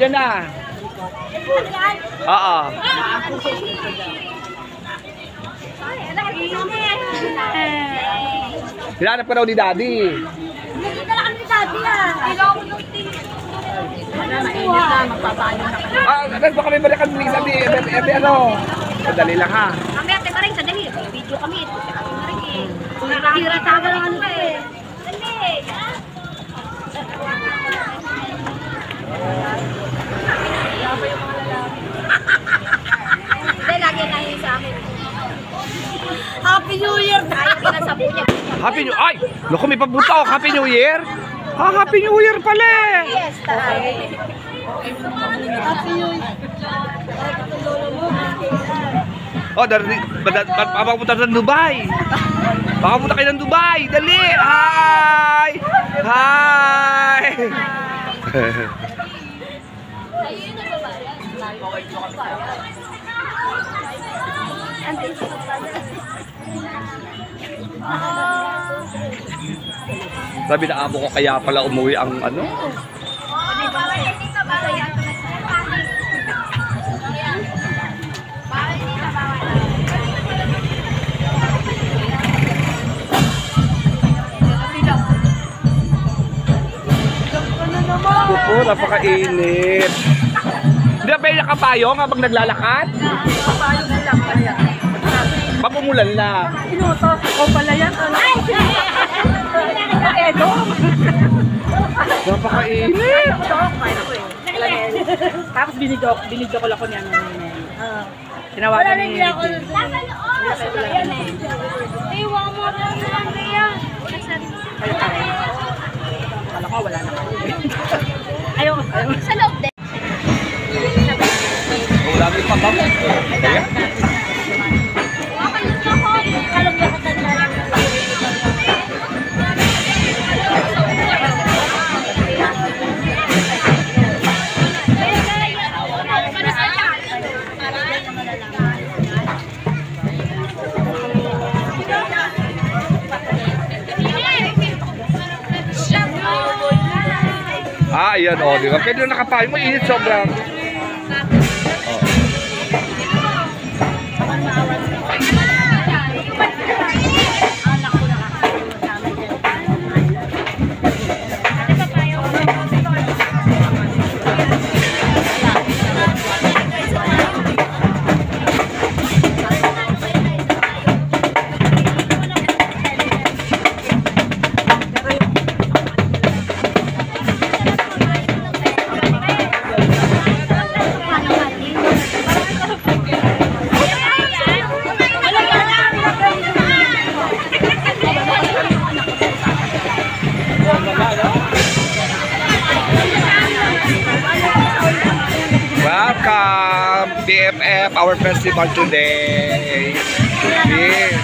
Yan na. Oo. Hinanap ka daw ni Daddy. Nakita lang kami ni Daddy ah. Ilaw ko yung mainit na, magpapayo na kami. Baka kami balikan ni Sabi, ano? Sadali lang ha. Kami ate pa rin, sadali. Video kami. Tira tawa lang ano eh. Dali. Hindi, lagi nahin sa akin. Happy New Year! Happy New Year! Ay! Naku, may pabuta ako. Happy New Year! Happy New Year pala! Yes, tayo. Happy New Year! Papunta sa Dubai! Papunta kayo ng Dubai! Dali! Hi! Hi! Sabi na amo ko kaya pala umuwi ang ano? Opo, napakainit. Hindi ba yung nakapayong habang naglalakad? Kapayong na lang pala. Papumulan na. Inuto ko pala yan. Ay! Edo! Napakainit. Tapos binidyo ko lang ko niya. Tinawagan ni Nasa loob! Iwa mo lang lang yan. Kala ko wala na. Ayaw. Sa loob din. Wala may pabang. Kaya? Ayan o, di ba? Pwede na nakapayong mo, init sobrang. Welcome, BFF, our festival today. Yes.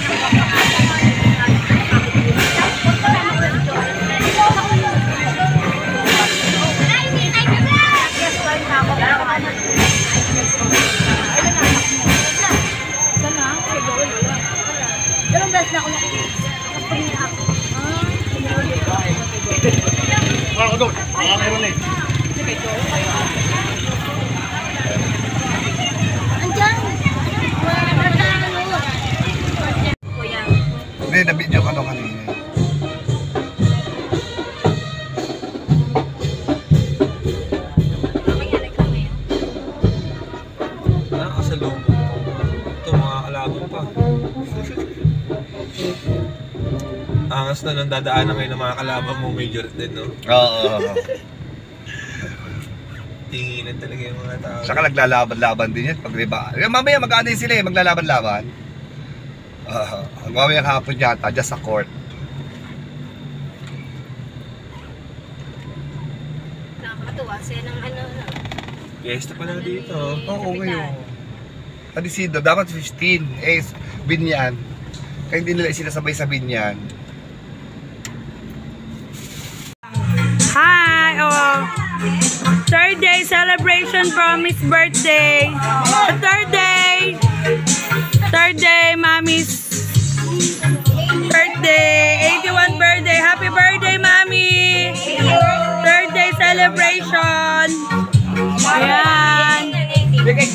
Hindi, na-video ka nung kanina. Nakasalubong ito, mga kalaban pa. Angas na nang dadaanan ngayon ng mga kalaban mo, major din, no? Oo. Tinginan talaga yung mga tao. Saka naglalaban-laban din yan pag riba. Mamaya mag-ano sila eh, maglalaban-laban. Mamayang hapon yata, dyan sa court. Nakakatuwa siya ng ano. Fiesta pala dito. Oo, ngayon. Padisido, dapat 15. Eh, Binyan. Kaya hindi nila sinasabay sa Binyan. Hi! Oh, third day celebration from Miss birthday. Third day! Third day, Mommy's birthday. 81st birthday. Happy birthday, Mommy! Third day celebration.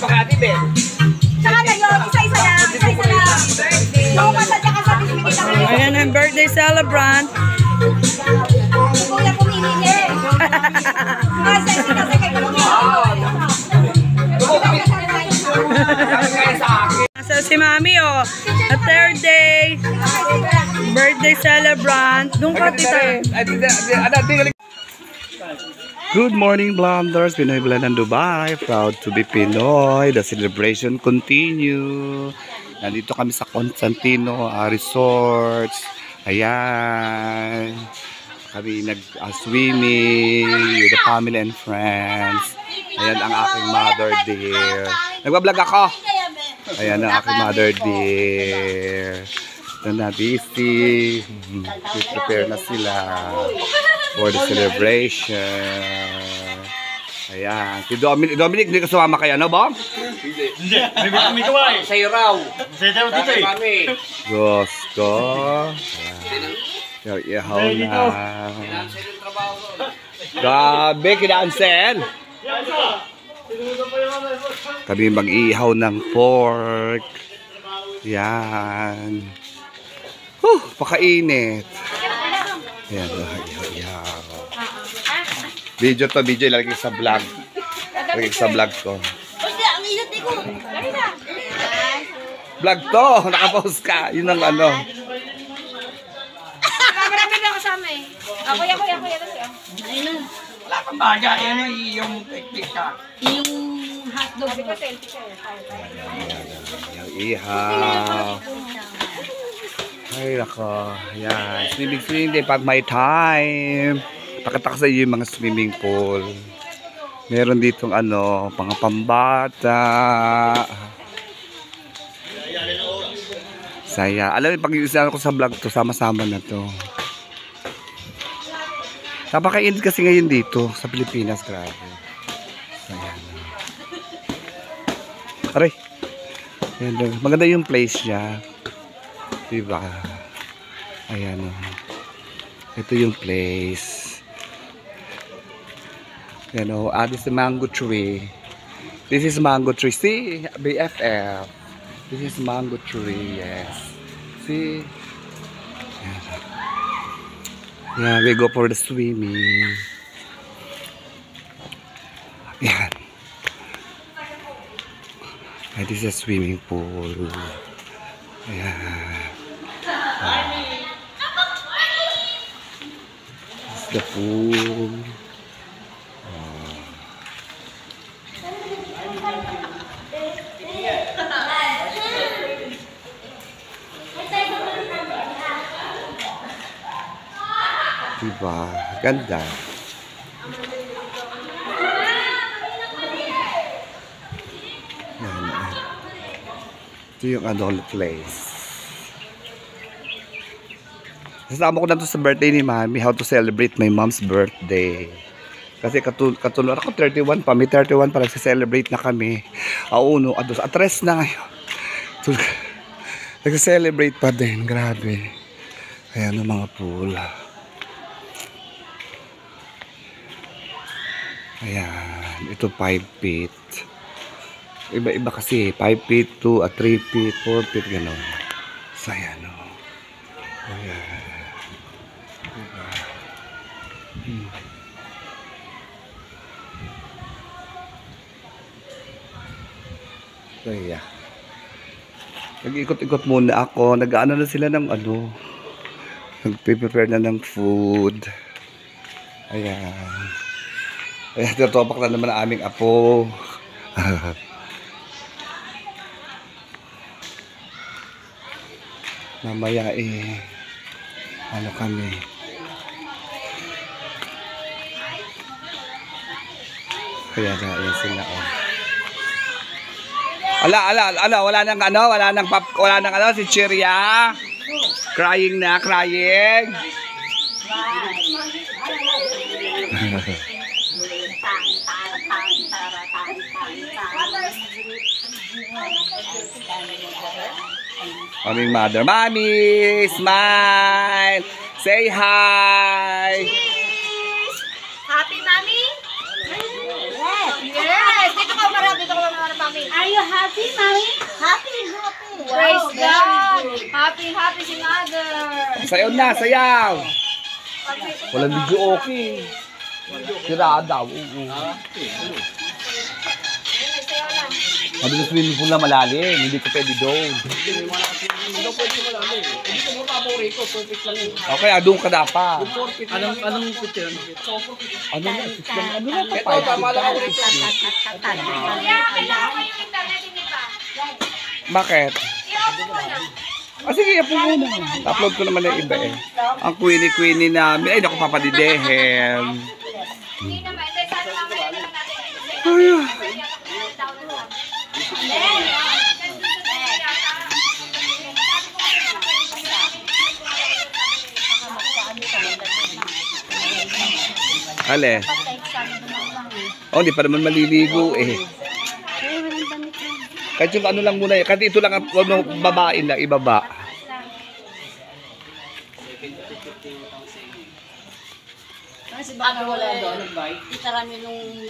kay Ate Bel. Saka na yun, isa-isa lang. Isa-isa lang. Ako ka sa tsaka sa bismini lang yun. Ayan ang birthday celebrant. Si Kuya pumili niya eh. Isa-isa kasi kayo pumili. So si Mami oh, a third day birthday celebrant. Doon ka tita. Good morning, Blonders. Pinoy Blend ng Dubai. Proud to be Pinoy. The celebration continue. Nandito kami sa Constantino Resorts. Ayan. Kami nag-swimming with the family and friends. Ayan ang aking mother dear. Nagbablog ako. Ayan ang aking mother dear. Ito na busy. Prepare na sila for the celebration. Ayan. Si Dominic, hindi ka sumama kaya, no, Bong? Hindi. May kaway. Sa'yo raw. Sa'yo dito eh. Gusto. Ayan. Ihaw na. Grabe, kina-ansel. Kami mag-ihaw ng pork. Yan. Pakainit. Ayan, ihaw. Video to, video. Ilalagay sa vlog. Ilalagay sa vlog ko. Vlog to, nakapost ka. Yun ang ano. Marami na kasama eh. Kuya. Wala pang baga. Yan ay yung teknik ka. Yung hotdog. Ihaw. Ay, nako. Ayan. Swimming din pag may time. Pakita ko sa iyo yung mga swimming pool. Meron ditong ano, pang pambata. Saya. Alam mo, pag-iusahan ko sa vlog to, sama-sama na to. Napakainit kasi ngayon dito sa Pilipinas, grabe. Ayan. Aray. Ayan, maganda yung place niya. Diba? Ayan. Ito yung place. Ayan o. This is mango tree. This is mango tree. See? BFF. This is mango tree. Yes. See? Yeah, we go for the swimming. Yan. This is a swimming pool. Ayan. This is the pool. Diba? Ganda. Yan. Ito yung adult place. Kasama ko na to sa birthday ni Mami. How to celebrate my mom's birthday. Kasi katulad ako 31 pa. May 31 pa. Nagsa-celebrate na kami. Uno, ados, atres na ngayon. Nagsa-celebrate pa din. Grabe. Ayan ang mga pool. Ayan, ito 5 feet. Iba-iba kasi, 5 feet, 2 at 3 feet, 4 feet, gano'n. So, ayan, o. Ayan. Diba? So, ayan. Nag-ikot-ikot muna ako. Nag-ano na sila ng ano. Nag-prepare na ng food. Ayan. Ayan, tutopak na naman ang aming apo. Mamaya ano kami. Kaya na, ayan sila. Oh. Wala nang ano, si Chiria. Crying na, crying. Aming mother. Mommy, smile. Say hi. Happy, Mami? Yes. Dito ka marami. Dito ka marami. Mommy. Are you happy, Mommy? Happy, happy. Praise God. Happy, happy si Mother. Sayaw na, sayaw! Walang video okay. Sira daw. Sabi sa swimming pool na malalim, hindi ko pwede doon. Okay, doon ka dapat. Anong picture? Ano na, ano na, bakit? Ah, sige, po muna. Upload ko naman yung iba eh. Ang queenie namin. Ay, naku, papadidehin. Ay, Ale. Oh, di pa naman maliligo eh. Kahit yung ano lang muna eh. Kahit ito lang ang ano, babae lang, ibaba. Kasi baka wala doon, itaran nyo nung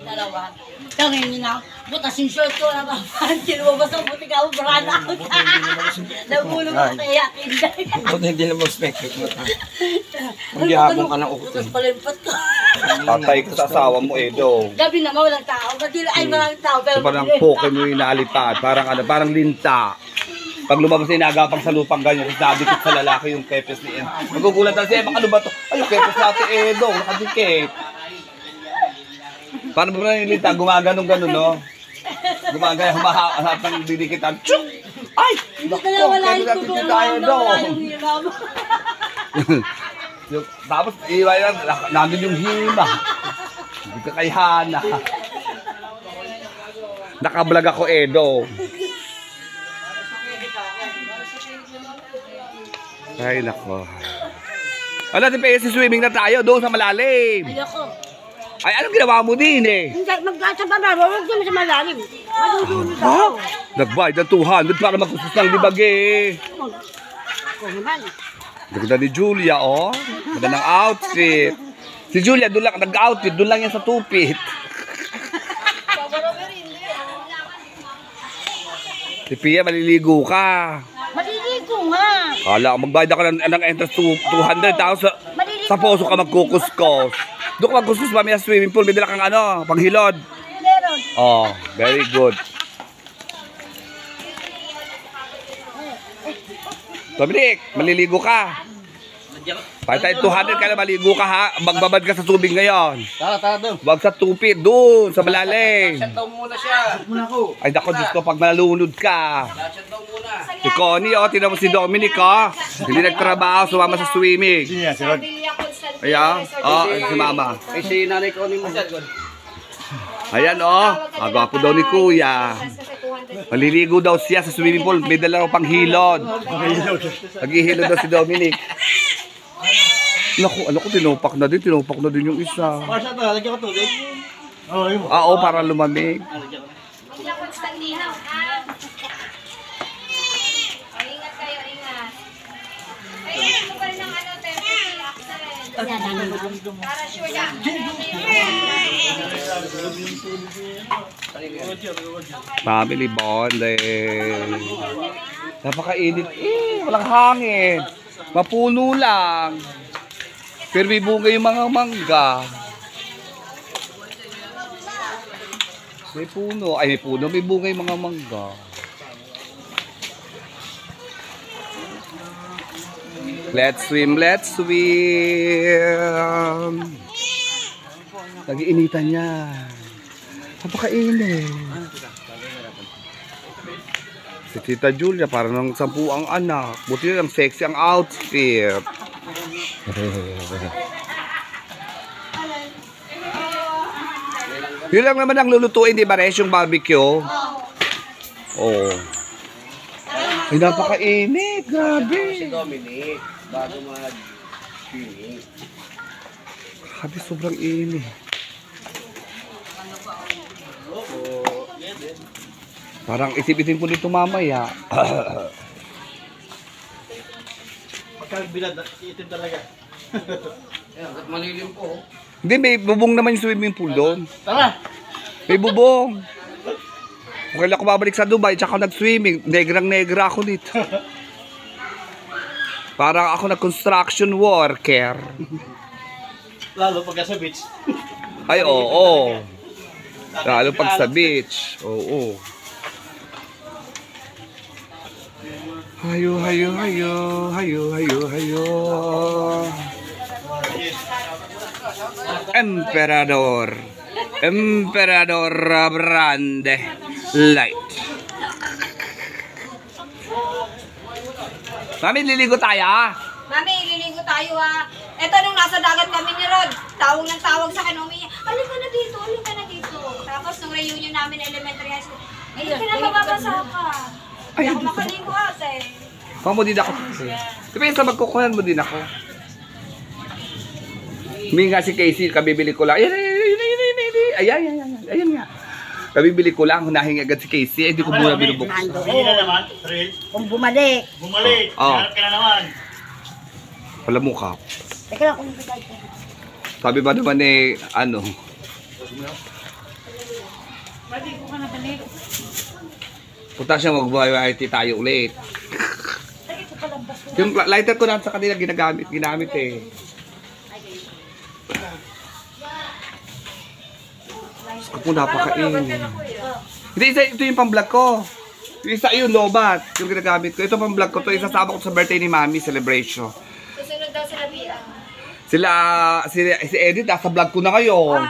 dalawa. Tangin nyo na, butas yung short ko na papansin mo, basta buti ka ako, brand out. Nagulong ako kaya kinday. Buti hindi na mag-spectate mo. Magyabong ka ng ukot. Tapos palimpat ko. Patay ko sa asawa mo, Edo. Gabi naman walang tao, ay maraming tao. Pero So, parang poke mo yung naalipad. Parang ano, parang linta. Pag lumabas na inagapang sa lupang ganyan, sabi ko sa lalaki yung kepes ni Edo. Magugulat na siya, ano ba to? Ay, yung kepes natin, Edo, nakadikit. Paano ba na yung linta? Gumaganong-ganon, no? Gumagaya, humahanap ng didikitan. Tsyuk! Ay! hindi ka na wala yung tugong wala yung hiram. Tapos, iwanan, nandun yung hima. Hindi ka kay Hana. Nakablog ako, Edo. Ay, nako. Ano, si swimming na tayo doon sa malalim. Ayoko. Ay, anong ginawa mo din eh? Hindi, magkasa pa ba? Huwag naman sa malalim. Madudulog Ha? ako. Nagbayad ng 200 para magkusus ng libag eh. Ako naman. Ganda ni Julia, oh. Ganda ng outfit. Si Julia, doon lang, nag-outfit. Doon lang yan sa tupit. Si Pia, maliligo ka. Maliligo nga. Kala ko, magbayad ako ng entrance 200,000. Sa poso ka magkukuskos. Doon ka magkuskos, mamaya sa swimming pool. May dala kang ano, panghilod. Meron. Oh, very good. Dominic, maliligo ka. Kahit tayo 200 ka na maligo ka ha. Magbabad ka sa tubig ngayon. Tara doon. Huwag sa tupid, doon, sa malalim. Shutdown muna siya. Muna ko. Ay, dako, Diyos ko, pag malulunod ka. Shutdown muna. Si Connie, oh, tinan mo si Dominic, oh. Hindi nagtrabaho, sumama sa swimming. Ayan, oh, si Mama. Ay, si nanay ko ni mo. Ayan, oh. Agwapo daw ni Kuya. Maliligo daw siya sa swimming pool. May dala pang hilod. Naghihilod daw si Dominic. Naku, ano ko, tinupak na din yung isa. Pasha to, lagyan ko tubig. Oo, yun. Oo, para lumamig. Ingat kayo, ingat. Ayun, mo pa rin ng ano, temperature accent. Para sure na. Family bonding. Napakainit. Walang hangin. Mapuno lang. Pero may bunga yung mga mangga. May puno. Ay, may puno. May bunga yung mga mangga. Let's swim, let's swim. Nag-iinitan niya. Napakainit. Si Tita Julia, parang ng 10 ang anak. Buti lang, sexy ang outfit. Yun lang naman ang lulutuin, di ba, Res, yung barbecue? Oo. Ay, napakainit. Grabe. Si Dominic, bago mag-swimming. Grabe, sobrang init. Parang isip-isip ko dito mamaya. Pagkabilad, itim talaga. Ayan, at malilim po. Hindi, may bubong naman yung swimming pool doon. Tara! May bubong. Kung kailan ako babalik sa Dubai, tsaka ako nag-swimming, negrang-negra ako dito. Parang ako nag-construction worker. Lalo pagka sa beach. Ay, oo. Lalo pag sa beach. Oo. Hayo, hayo, hayo. Hayo, hayo, hayo. Emperador. Emperador Grande Light. Mami, liligo tayo ah. Mami, ililigo tayo ha. Eto nung nasa dagat kami ni Rod, tawag ng tawag sa akin, halika na dito, halika na dito. Tapos nung reunion namin elementary high school, hindi ka na mababasa ka. Hindi ako makaligo ate. Kuha mo din ako. Diba yung sa magkukuhan mo din ako? May nga si Casey, kabibili ko lang. Ayan nga. Kabibili ko lang, hunahin agad si Casey. Hindi ko muna binubok. Hindi na naman, Thrill. Kung bumalik. Bumalik. Oo. Hanap ka na naman. Wala mukha. Teka lang, kung bumalik. Sabi ba naman eh, ano? Punta siya mag-variety tayo ulit. Yung lighter ko na sa kanila ginamit eh. Gusto ko napakain. Hindi, ito yung pang-vlog ko. Yung isa yun, lobat. Yung ginagamit ko. Ito pang-vlog ko to. Isasama ko sa birthday ni Mami celebration. Susunod daw sila Bia. Si Edith, nasa vlog ko na ngayon.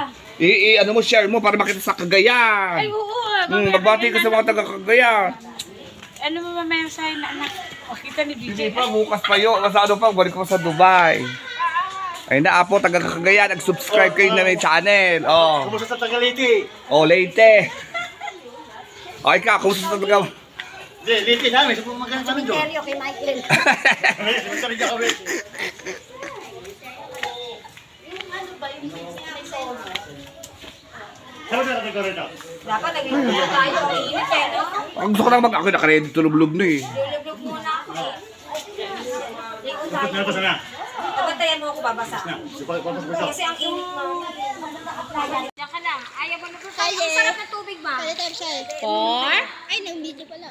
Ano mo, share mo para makita sa Cagayan. Ay, oo. Magbati ka sa mga taga-Cagayan. Ano mo mamaya sa'yo na anak? Makita ni Hindi DJ. pa, bukas pa yun. Nasa ano pa, balik ko sa Dubai. Ayun na, Apo, taga-Cagayan. Nag-subscribe kayo na may channel. Oh. Kumusta sa Tagaliti? Oh, Leyte. O, ikaw, kumusta sa taga... Hindi, Liti namin. Sa pumagkano kami doon. Seryo kay Michael. Kumusta rin kami. Saan na natin ko rin ako? Dapat nagliligo na tayo, ang init eh, no? Ang gusto ko lang ako nakaready tulog-log na eh. Lulubog muna ako eh. Ligo Tapos na tayo. ito sana. Tabantayan mo ako babasa. Papasok mo ito. Kasi ang init mo. Diyan ka lang. Ayaw mo na po tayo. Ang sarap ng tubig ba? Four, Ay, nang-video pala.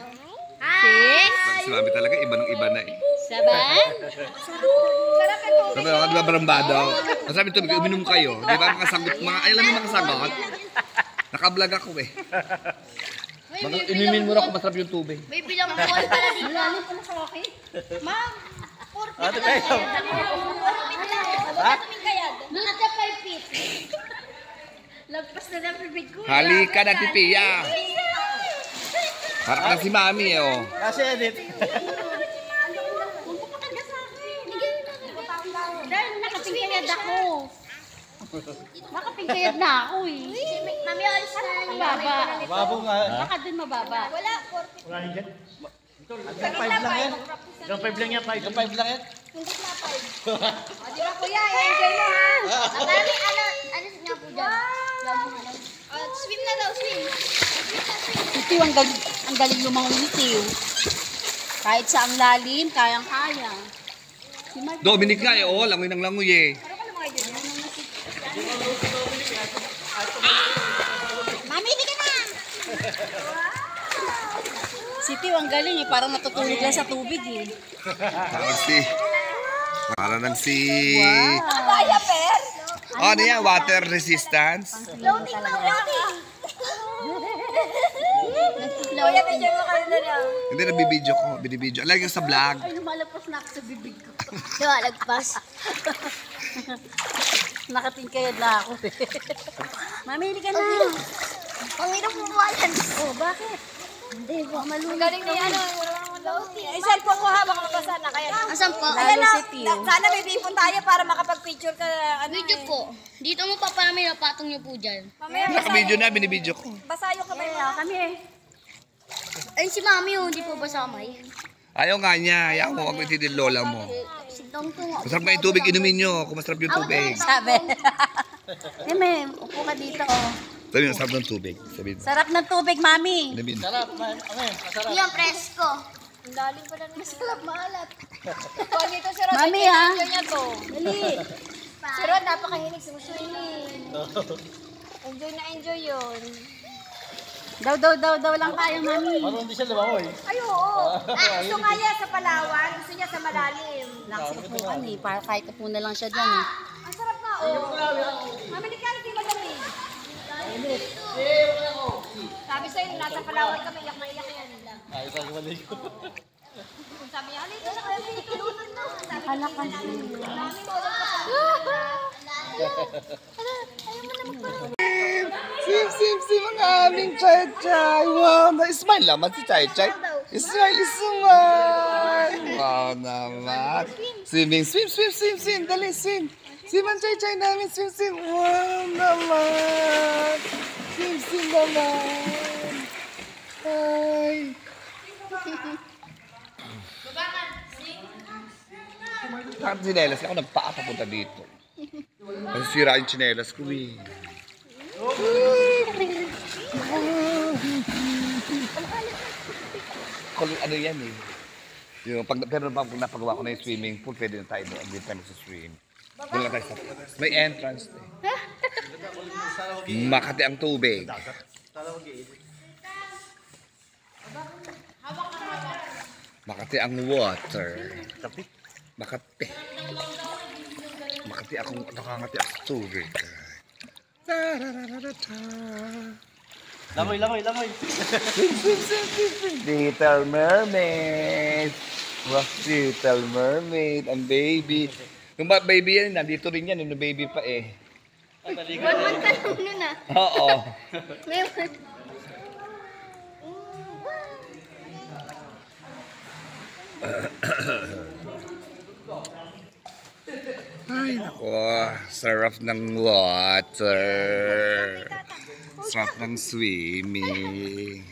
six, Si Mami talaga, iba ng iba na eh. seven, Sarap ng tubig. Sabi ako, di ba barambado? Masabi ito, uminom kayo. Di ba makasagot, alam mo makasagot? Nakablog ako eh. Inimin mo na kung masarap yung tubig. May bilang buwan pala dito. Malalim pala sa akin. Ma'am, 4 feet lang kaya. 4 feet lang. Huwag kaming kayad. Doon na 5 feet. Lagpas na ng bibig ko. Halika na, Tipiya. Para ka na si Mami eh, oh. Kasi edit. Huwag mo pataga sa akin. Dahil nakapingkayad ako. Nakapingkayad na ako eh. Mami, alis na. mababa. Babo nga. Baka dun mababa. Wala, 4 feet. Wala rin dyan. Hanggang 5 lang yan. Hanggang 5 lang yan. Hanggang 5 lang yan. Hindi na 5. O, di ba kuya, enjoy mo ha. Mami, ano nga po dyan? Swim na daw, swim. Ito ang galing lumangon ito. Kahit sa ang lalim, kayang-kaya. Dominic nga eh, oh. Langoy ng langoy eh. Mami, hindi ka na! Si Tio, ang galing eh. Parang natutulog lang sa tubig eh. Parang si... Kaya, Per? Oh, ano yan? Water resistance? Floating na, floating. Kuya, medyo mo kayo na lang. Hindi, nabibidyo ko. Binibidyo. Lagi ko sa vlog. Ay, lumalagpas na ako sa bibig ko. Lumalagpas. Nakatingkayad na ako eh. Mami, hindi ka na. Pangirap mo ba yan? Oh, bakit? Hindi, baka malulog. Galing na yan. Ay, cellphone ko ha, baka mabasa na kaya. Asan po? Lalo Ayan na, si Tio. sana may bipon tayo para makapag-picture ka. Ano, Video po. Dito mo pa pamin, patong niyo po dyan. Mamaya, Nakabidyo na, binibidyo ko. basa yung kamay mo. Kami eh. Ayun si mami, oh, hindi po ba samay? Ayaw nga niya. Ayaw mo, wag din lola mo. Si Tong Tong. Masarap nga yung tubig, inumin nyo. Kung masarap yung tubig. Sabi. Eme, upo ka dito oh. Sabi mo, masarap ng tubig. Sabi mo. Sarap ng tubig, Mami. Sabi mo. Yan, presko. Ang lalim pala ng masarap, maalat. Kung dito si Rod, Mami, ha? enjoy niya to. Dali. Si Rod, napakahilig swimming. Enjoy na enjoy yun. Daw lang tayo, mami. Parang hindi siya lumangoy. Ay, oo. Gusto nga yan sa Palawan. Gusto niya sa malalim. Nakasipuan eh. Para kahit upo na lang siya dyan eh. Ang sarap nga, oh. Mami, di ka hindi malamig. Sabi sa'yo, nasa Palawan kami, iyak na iyak yan. Ay, sabi ko maligo. Sabi niya, halika na kayo, pinitulunan na. Sabi Akala niya, kasi. mami, wala pa Sim, ang aming Chay-Chay. Wow, na-smile naman si Chay-Chay. Smile. Wow naman. Swimming, swim. Dali, swim. Swim ang Chay-Chay namin, swim. Wow naman. Swim naman. Ay. Bakit sinelas? Ako nagpaa papunta dito. Kasi sira yung tsinelas ko eh. Ano yan eh. Yung pero pag napagawa ko na yung swimming pool, pwede na tayo doon. Hindi tayo sa swim. Doon lang tayo sa may entrance eh. Makati ang tubig. Makati ang water. Makati. Makati akong nakangati ang tubig. Lamoy. Little Mermaid. Wow, Little Mermaid. Ang baby. Yung baby yan, nandito rin yan. Yung baby pa eh. One tanong nun ah. Oo. Meron. Ay, nako. Sarap ng water. Sarap ng swimming.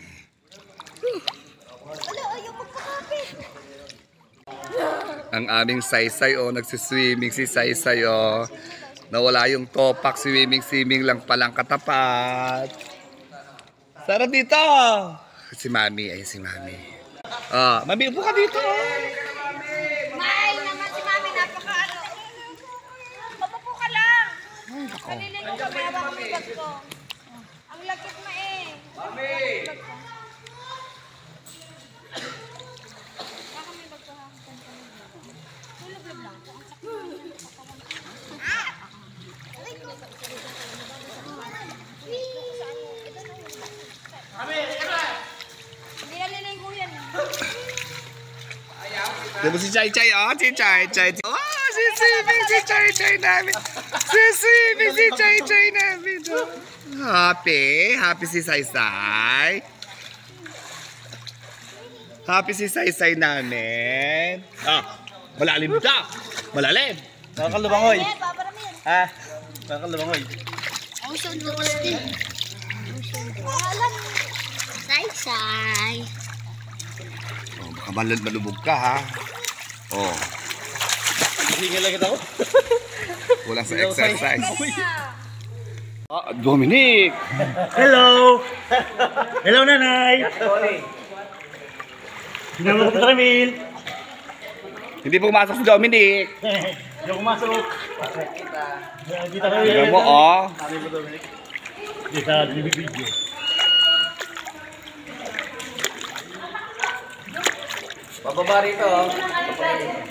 Ang aming saysay, oh, nagsiswimming si saysay, oh. Nawala yung topak, swimming lang palang katapat. Sarap dito! Si Mami, ay si Mami. Ah, Mami, upo ka dito, oh. Mahal naman si mami, napaka-ano. Mapupo ka lang. Maliligo ka, may hawak ko yung bag ko. Ang lagkit mo eh. Mami! Baka may bag ko ha. Tulog lang po. Hindi naliligo yan. Diba si Chay Chay, oh, si Chay Chay. Oh, si swimming si Chay Chay namin. Si swimming si Chay Chay namin. Oh. Happy si Saysay. Happy si Saysay namin. Ah, malalim daw. Malalim. Nakakalumangoy. Eh, paparamihan. Ha? Nakakalumangoy. Ang sundukas din. Alam. Say. Oh, baka malubog ka, ha? Oh, Hindi lang kita ko. wala sa exercise. Ah, Dominic. Hello! Hello, nanay! Hinama ko sa Camille. Hindi pumasok si Dominic. Hindi ako masok. Kita kami. Tingnan mo, oh. Sabi mo, Dominic. Hindi sa video. Pababa rito, oh.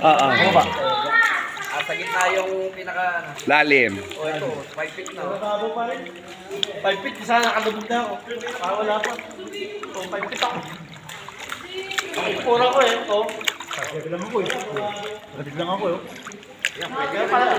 Ano ba? Sa gitna yung pinaka, Lalim. oh ito, 5 feet na. Nakabo pa rin. 5 feet, isa nakalubog na ako. Wala pa. So, 5 feet ako. Ang ipura ko eh, ito. Kaya lang ako eh. Kaya lang ako eh. Kaya pala.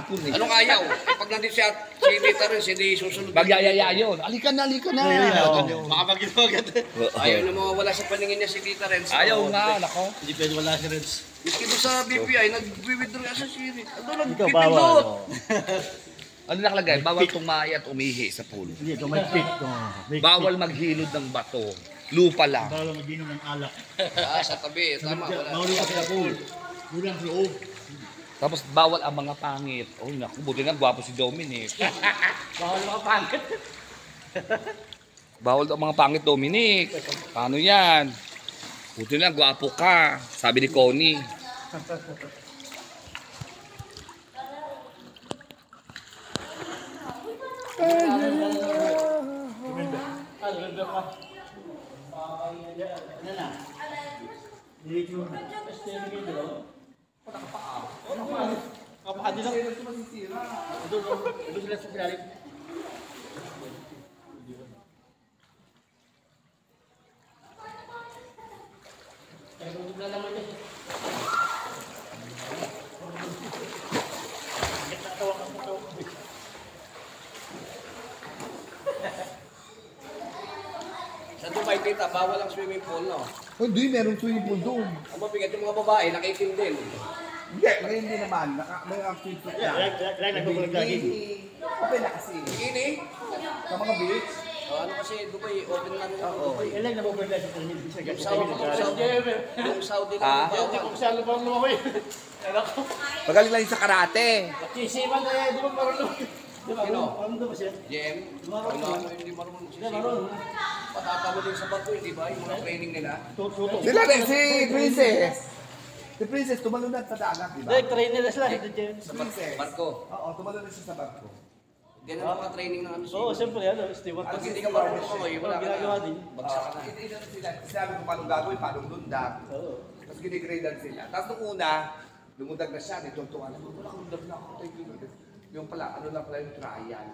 Anong ayaw? Pag nandito siya, si Rita rin, hindi susunod. Magyayaya yun. Alika na. Baka mag-ito agad eh. Ayaw na mawawala sa paningin niya si Rita rin. Ayaw nga, nako. Hindi pwede wala si Reds. Miski doon sa BPI, nag-withdraw siya si Rita. Ano Ikaw nag-pipindot? bawal. Ano nakalagay? Bawal tumay at umihi sa pool. Hindi, ito may pit. Bawal maghilod ng bato. Lupa lang. Bawal mag-inom ng alak. Sa tabi, tama. Wala. Bawal ka sa pool. Kulang sa loob. Tapos bawal ang mga pangit. Oh, naku, buti nga gwapo si Dominic. Bawal mga pangit. Bawal ang mga pangit, Dominic. Paano yan? Buti nga gwapo ka. Sabi ni Connie. Sa Dubai, tita, bawal ang swimming pool, no? Hindi, merong swimming pool doon. Ang mabigat yung mga babae, nakikim din. Hindi, hindi naman. May active food na. Open na kasi. Bikini? Sa mga beach. Ano kasi, Dubai, open lang yung Dubai. Ilan na bubog sa Yung Saudi lang, bawal. kung saan lubang lumakoy. Magaling lang yung sa karate. Sisiman na di ba marunong? Di ba? Sino? Ano ba siya? Jem? Ano, hindi marunong sisigaw. Patatalo din sa barko, hindi ba? Yung mga training nila. Tutok. Sila rin, si Princess. Si Princess, tumalunod sa dagat, di ba? Dahil trainer na sila. Sa barko. Oo, tumalunod siya sa barko. Ganun ang mga training ng ano siya. Oo, siyempre, ano, steward. Pag hindi ka marunong kumakoy, wala ka Ginagawa na. din. Bagsak ka na. Hindi na sila, sinabi ko paano gagawin, paano lundag. Oo. Tapos ginigradean sila. Tapos nung una, lumundag na siya, nitungtungan na, wala akong lundag na ako. Yung pala, ano lang pala yung trial.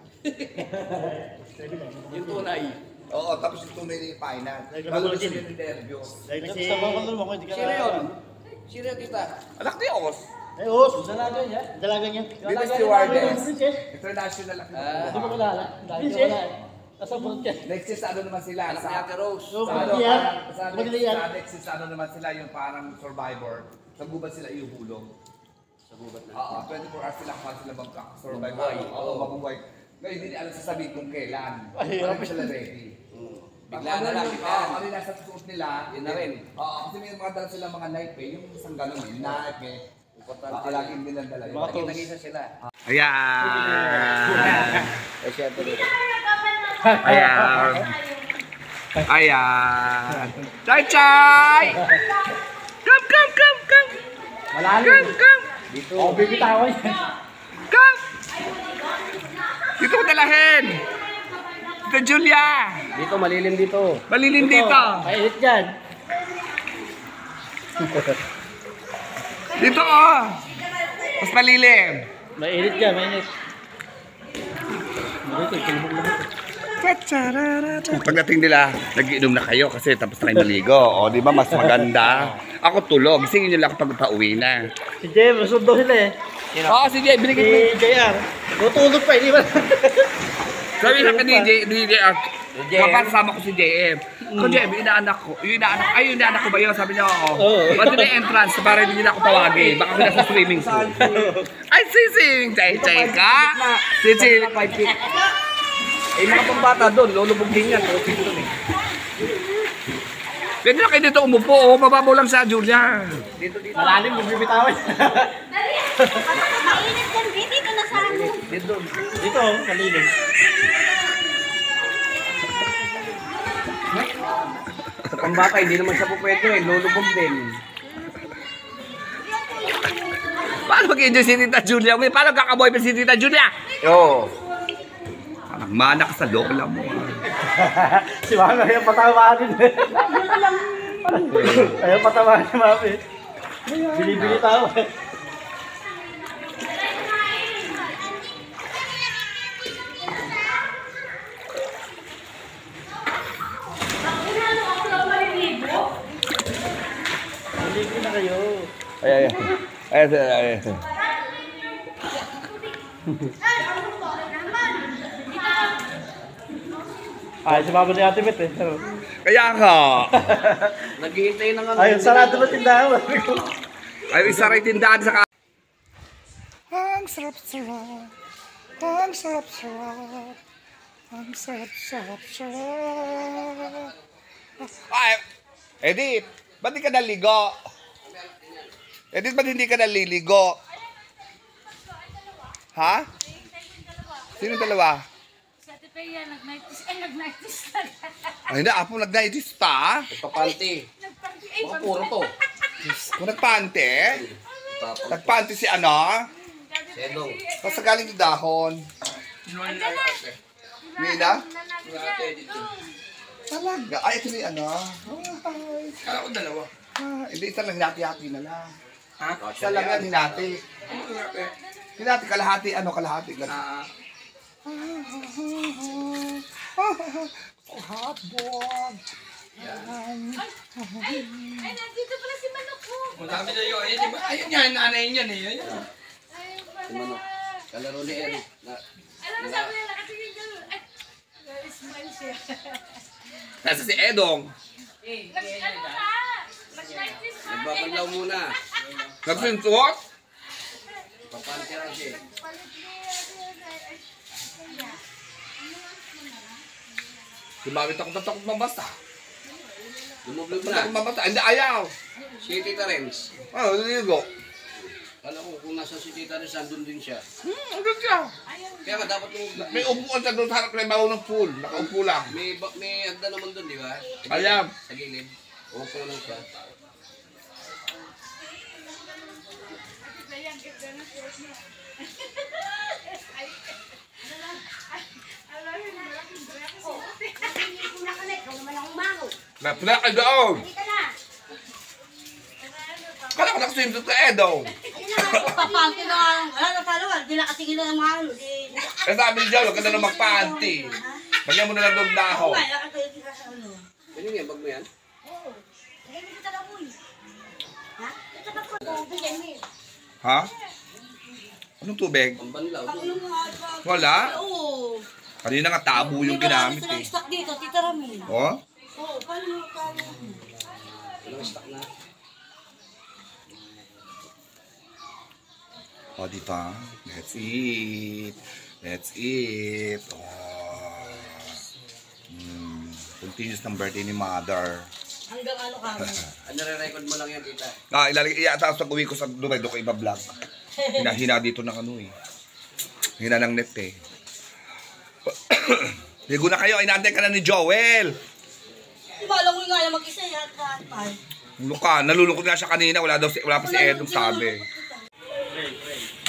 Yung tunay. Oo, tapos yung tunay na yung final. Lalo na siya yung nervyos. Sa bawang lumakoy, hindi ka Sino yun? Sino yun, tita? Anak ni Os. Eh, oo, dalaga niya. Dalaga niya. Dito stewardess. Princess. International ako. Di ba kilala? Princess. Nasa burot ka. Next is ano naman sila? Anak ni Ate Rose. So, Sa ano, Pagdiyan. sa Pagdiyan. next is ano naman sila, yung parang survivor. Sa gubat sila iuhulog. Sa gubat na. Oo, 24 hours sila kung sila survivor. Mabubuhay. Oo, mabubuhay. Ngayon, hindi nila alam sasabihin kung kailan. Ay, Parang sila ready. Bigla na lang, biglaan. Ano yung nasa suot nila. Yun na rin. Oo, kasi may mga dala sila mga knife eh. Yung isang gano'n eh, knife eh. Importante. Laging dinadala yun. Naging-nagisa sila. Ayan! Eh, syempre dito. Ayan! Ayan! Chay Chay! Come! Malalim. Come! Dito. Oh, bibitawan yan. Come! Dito ko dalahin! Tita Julia! Dito, malilim dito. Malilim dito! Mainit dyan. Dito oh! Mas malilim! Mainit dyan, mainit. Pagdating nila, nag-iinom na kayo kasi tapos na kayo maligo. O, di ba mas maganda? Ako tulog. Gisingin nyo lang kapag pauwi na. Si Jem, masundo sila eh. Oo, si Jay, binigay mo. Si JR. Tutulog pa, hindi ba? Sabi sa akin ni JR, papasama ko si JM. Kung JM, yung inaanak ko ba yun? Sabi niya, oo. Pati na entrance para hindi nila ako tawagin. Baka ko nasa swimming pool. Ay, sising! Chay ka! Sising! Eh, mga pambata doon, lulubog din yan. Tropik doon eh. Pwede na kayo dito umupo, oh. Mababaw lang sa Julia. Dito. Malalim, magbibitawan. Mainit yan, dito na sa amin. Dito. Dito, malilim. Sa pambata, hindi naman siya po pwede eh. Lulubog din. Paano mag-enjoy si Tita Julia? Paano kakaboyfriend si Tita Julia? Oo. Parang mana ka sa lola mo. Si Mami, ayaw patawarin. Ayaw patawarin si Mami. Bili-bili tao. Bili-bili na kayo. Ay. Ay, si Mami ni Ate Bet eh. Kaya nga. Naghihintay na nga. Ayun, sarado na tindahan. Ay, isa rin tindahan sa Ang sarap-sarap. Ang sarap-sarap. Ang sarap-sarap. Ay, Edith, ba't di ka naligo? Edith, ba't hindi ka naliligo? Ha? Sino dalawa? Si Ate Peya, nag-nightis na. Ay, na, apo nag-nightis pa? Papanti. Mga puro to. Kung nagpante? Nagpante si ano? Sedong. Basta galing yung dahon. Nina? Talaga. Ay, ito yung ano. Ay. Kala ko dalawa. Hindi, isa lang hinati-hati na lang. Ha? Isa lang yan, hinati. Hinati, kalahati, ano, kalahati. Hotdog. Ay, nandito pala si Manok ko. Madami na yun. Ayun, diba? Ayun yan, nanay niyan eh. Ayun. Si Manok. Kalaro ni Eric. Alam mo, sabi niya, nakatingin ka nun. Ay, smile siya. Nasa si Edong. Ano ka? Mag-smile si Smile. Nagbabanlaw muna. Nagsinsuot? Papantira siya. Si Mami takot mabasa. Lumublog Takot na. mabasa. Hindi, ayaw. Si Tita Renz. Ligo. Alam ko kung nasa si Tita Renz, andun din siya. Ano siya? Kaya nga dapat yung... May upuan sa doon sa harap na bawo ng pool. Nakaupo lang. May hagda naman dun, di ba? Alam. Sa gilid. Upo lang siya. Napula ka doon. Kala ko nakaswimsuit ka Edong. Papanti na nga. Wala na pala. Hindi nakatingin na ng mga ano. Eh sabi ni Joel, huwag ka na lang magpanty. Bagyan mo na lang doon dahon. Wala nakatingin ka sa ano. Ano yan? Bag mo yan? Ha? Anong tubig? Ang banlaw. Wala? Oo. Kanina nga tabo yung ginamit eh. Stock dito, Tita Rami. Oh? Oo, paano mo kaya? Walang stock na. O, diba? Let's eat. Let's eat. Oh. Continuous ng birthday ni Mother. Hanggang ano ka? Ano re-record mo lang yan, Tita? Iataas pag uwi ko sa Dubai, doon ko iba-vlog. Hina dito ng ano eh. Hina ng net eh. Ligo na kayo, inaantay ka na ni Joel. Malangoy nga yung mag-isa yan. Luka, nalulungkot nga siya kanina. Wala pa si Edong sabi.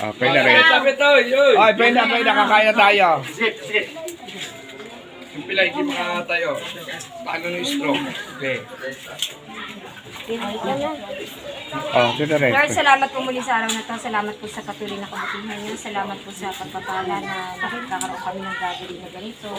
Ah, pwede na rin. Ay, pwede na, kakain na tayo. Yung pilay, hindi makatayo. Paano yung stroke? Okay. Oh, pwede na rin. Lord, salamat po muli sa araw na ito. Salamat po sa patuloy na kabutihan niyo. Salamat po sa pagpapala na nakakaroon kami ng gathering na ganito.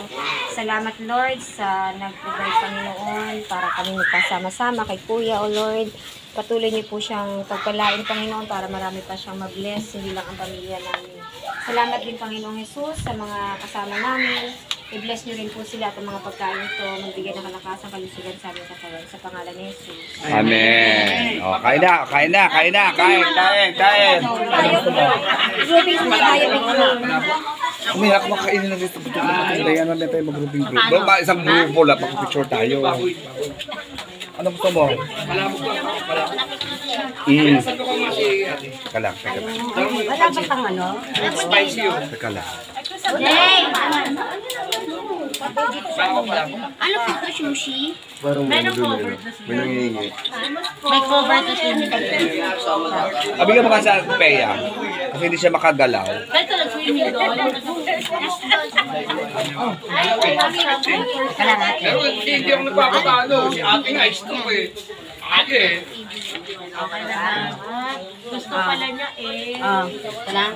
Salamat, Lord, sa nag-provide Panginoon para kami magkasama-sama kay Kuya, O Lord. Patuloy niyo po siyang pagpalain, Panginoon, para marami pa siyang mag-bless, hindi lang ang pamilya namin. Salamat din, Panginoong Jesus, sa mga kasama namin. I-bless niyo rin po sila at ang mga pagkain ito, magbigay ng kalakasan, kalusugan sa aming katawan. Sa pangalan ni Jesus. Amen. Oh, kain na. Grouping po tayo. Umiyak mo kainin na dito. Dayan na tayo mag-grouping group. Ba, isang grupo lang, pag-picture tayo. Ano gusto mo? Teka lang. Wala ba kang ano? Teka lang. Ano po ito, sushi? May nangingi. May cover to siya. Bigyan mo ka sa Peya. Kasi hindi siya makagalaw. Dito nag-swimming doon. Pero hindi ako nagpapatalo. Si ate nga, stroke eh. Ate eh. Gusto pala niya eh. Ito lang.